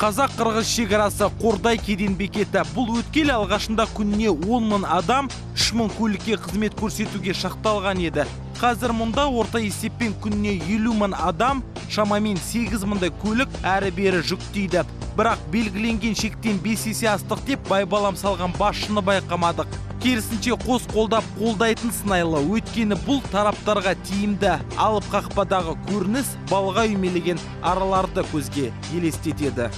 Қазақ-қырғыз шекарасы Қордай кеден бекеті. Бұл өткел алғашында күніне 10 мың адам 3 мың көлікке қызмет көрсетуге шақталған еді. Қазір мұнда орта есеппен күніне 50 мың адам, шамамен 8 мыңдай көлік әрі-бері жүктейді. Бірақ белгіленген шектен 5 есе астық деп байбалам салған басшыны байқамадық. Керісінше қос қолдап қолдайтын сынайлы, өйткені бұл тараптарға тиімді. Алып қақпадағы көрініс балға үймелеген араларды көзге елестетеді.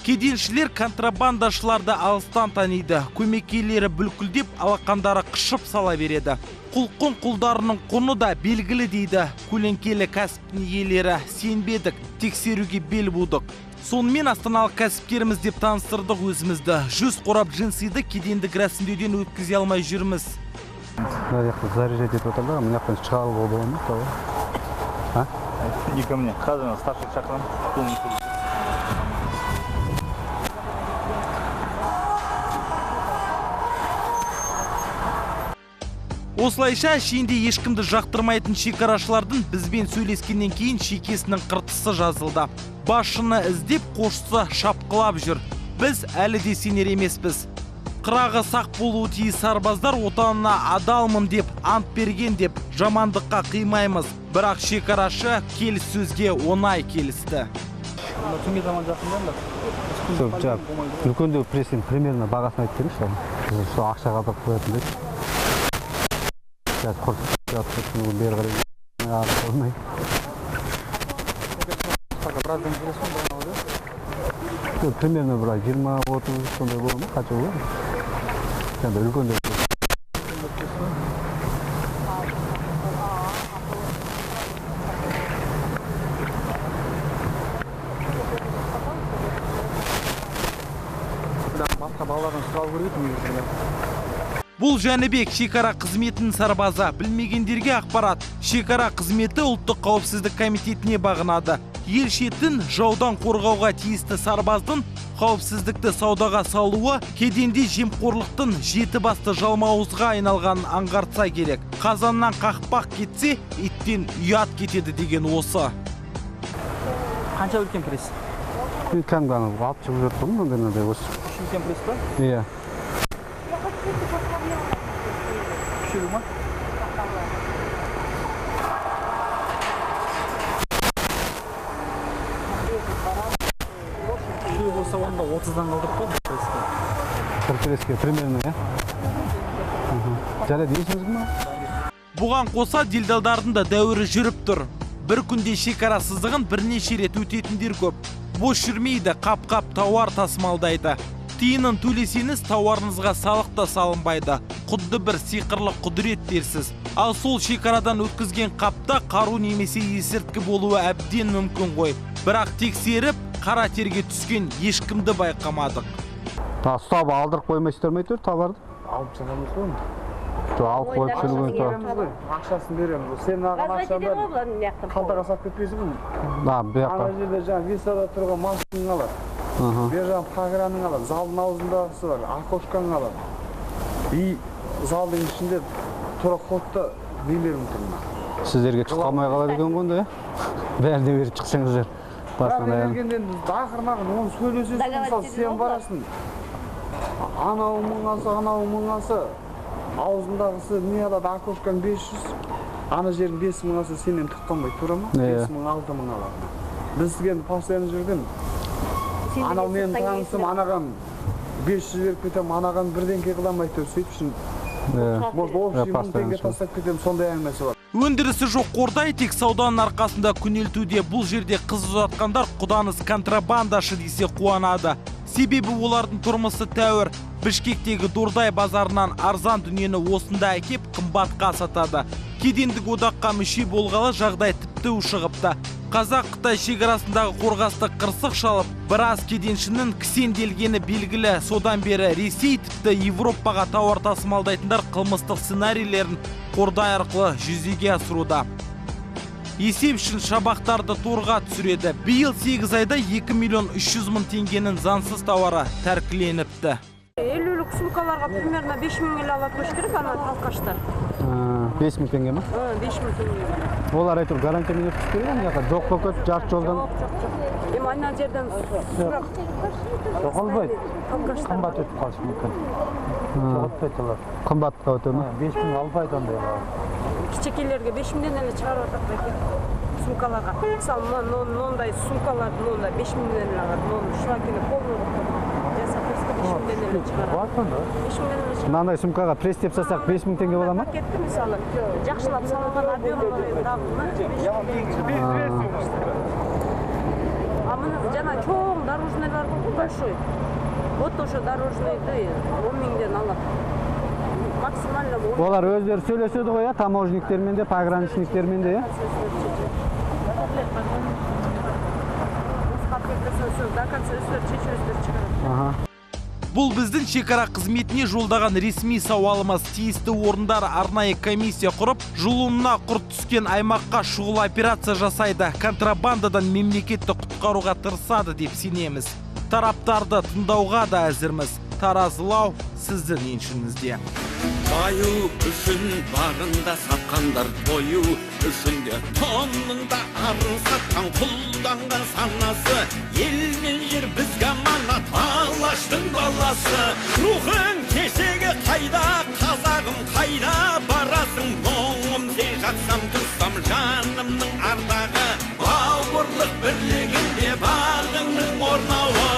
Кеденшілер контрабандашыларды алыстан таниды. Көмеккелері бүлкілдеп, алақандары қышып сала береді. Құлқын құлдарының құны да белгілі дейді. Көлеңкелі кәсіптің иелері. Сенбедік, тексеруге бел будық. Сонымен астаналық кәсіпкеріміз деп таныстырдық өзімізді. 100 қорап джинсиді кедендік рәсімдеуден өткізе алмай жүрміз. Заряжать етіп отырды, мына жақтан шығарып болды ма? Иди ко мне. Қазір старший шақырам. Осылайша шенде ешкімді жақтырмайтын шекарашылардың бізбен сөйлескеннен кейін шекесінің қыртысы жазылды. Басшыны іздеп қошсы шапқылап жүр. Біз әлі де сенер емеспіз. Қырағы сақ болуы тиіс сарбаздар отанына адалмын деп, ант берген деп жамандыққа қимаймыз. Бірақ шекарашы келіссөзге оңай келісті. Түнге заман жақында үлкендегі пресстен примерно бағасын айтып беріңізші. Сол ақша қалдырып қоятын дейді. Примерно 20-30 сондай болды ма? Қанша болады? Енді үлкенде. Басқа балалардан сұрау керек. Бұл Жәнібек шекара қызметінің сарбазы. Білмегендерге ақпарат. Шекара қызметі ұлттық қауіпсіздік комитетіне бағынады. Ел шетін жаудан қорғауға тиісті сарбаздың қауіпсіздікті саудаға салуы кеденде жемқорлықтың жеті басты жалмауызға айналғанын аңғартса керек. Қазаннан қақпақ кетсе, иттен ұят кетеді деген осы. Қанша үлкен пресс? Кәдімгі алып шығып жатырмын, мынандай осы. Үлкен пресс па? Иә. Küçülü mü? Küçülü olsa onda 30'dan kaldık mı? Preske примерно, ya. Жарайды дейсіңіз ме? Бұған қоса делдалдардың да дәуірі жүріп тұр. Бір күнде шекара сызығын бірнеше рет өтетіндер көп. Бос жүрмейді, қап-қап тауар тасымалдайды. Тиынын төлесеңіз тауарыңызға салық та салынбайды. Құдды бір сиқырлы құдірет дерсіз. Ал сол шекарадан өткізген қапта қару немесе есірткі болуы әбден мүмкін ғой. Бірақ тексеріп, қара терге түскен ешкімді байқамадық. Ұстап алдырып қоймайсыздар ма әйтеуір товарды? Алып шығамыз ғой. Алып қойып жүрген ақшасын береміз. Сен маған ақшаны қалтаға салып кетпейсің ғой. Ана жерде жаңа весада тұрған машинаң алады. Бер жағын программаның алады, залдың аузындағысы бар, окошканың алады. И залдың ішінде тұра қотты нелерім тұрмын. Сіздерге шыққамай қалады екен ғой, да? Бәріне беріп шықсаңыздар. Бірақ ергенден ақырмағын, оны сөйлесесің, мысалы, сен барасың. Анау мың алса, аузындағысы не алады, окошканың 500, ана жердің 5 мың алса, сенен тұқтанбай тұра ма? 5 мың, 6 мың алады. Біз сізген постоянно жүрген. Анау мен танысым, анаған 500 беріп кетем, анаған бірден кеқыламай тұр, сөйтіп үшін. Может, 10 мың теңге тастап кетем, сондай әңгімесі бар. Өндірісі жоқ Қордай тек сауданың арқасында күнелтуде. Бұл жерде қыз ұзатқандар құданыз контрабандашы десе қуанады. Себебі олардың тұрмысы тәуір. Бішкектегі Дордай базарынан арзан дүниені осында әкеп қымбатқа сатады. Кедендік одаққа мүше болғалы жағдай тіпті ушығыпты. Қазақ-Қытай шекарасындағы қорғасты қырсық шалып, біраз кеденшінің кісенделгені белгілі. Содан бері Ресей тіпті Европаға тауар тасымалдайтындар қылмыстық сценарийлерін Қордай арқылы жүзеге асыруда. Есеп үшін шабақтарды торға түсіреді. Биыл 8 айда 2 миллион 300 мың теңгенің заңсыз тауары тәркіленіпті. 50 сумкаларға примерно 5000 эле алат болуш керек, ана алкаштар. 5000 теңге ма? 5000 теңге. Олар айтып гарантия менен өтүп берген мынаяка жок болуп кетип жарты жолдан. Жок. Эми ана жерден сурак Жок албайт. алкаштар. Кымбат өтүп калышы мүмкүн. Жоготпойт алар. Кымбатка өтөмү? 5000 албайт андай. Кичекейлерге 5000ден эле чыгарып атат беки. Сумкаларга. Мисалы, мындай сумкаларды мындай 5000ден эле алат. Муну швакины полный жасап берсе 5000ден эле чыгарат. 5000ден эле чыгарат. Мындай сумкага пресс деп сасак 5000 теңге бола ма? Пакетти мисалы жакшылап салынган объемный дагы. А мына жана чоң дорожныйлар болду большой. Вот ошо дорожныйды 10.000ден алат. Максимально 10. Олар өздөрү сүйлөшөдү го, таможниктер менен де, пограничниктер менен де, Бұл біздің шекара қызметіне жолдаған ресми сауалымыз. Тиісті орындар арнайы комиссия құрып, жолына құрт түскен аймаққа шұғыл операция жасайды. Контрабандадан мемлекетті құтқаруға тырысады деп сенеміз. Тараптарды тыңдауға да әзірміз. Таразылау сіздің еншіңізде. Баю үшін барында сатқандар, тою үшінде тонында арын сатқан, құлданған санасы. Ел мен жер бізге аманат, Алаштың баласы. Рухың кешегі қайда, қазағым қайда барасың? Мұңым сен жатсам, тұрсам, жанымның ардағы. Бауырлық бірлігінде бағыңның орнауы.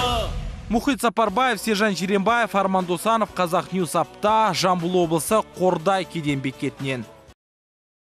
Мұхит Сапарбаев, Сержан Жиренбаев, Арман Досанов, Қазақ Ньюс Апта, Жамбыл облысы Қордай кеден бекетінен.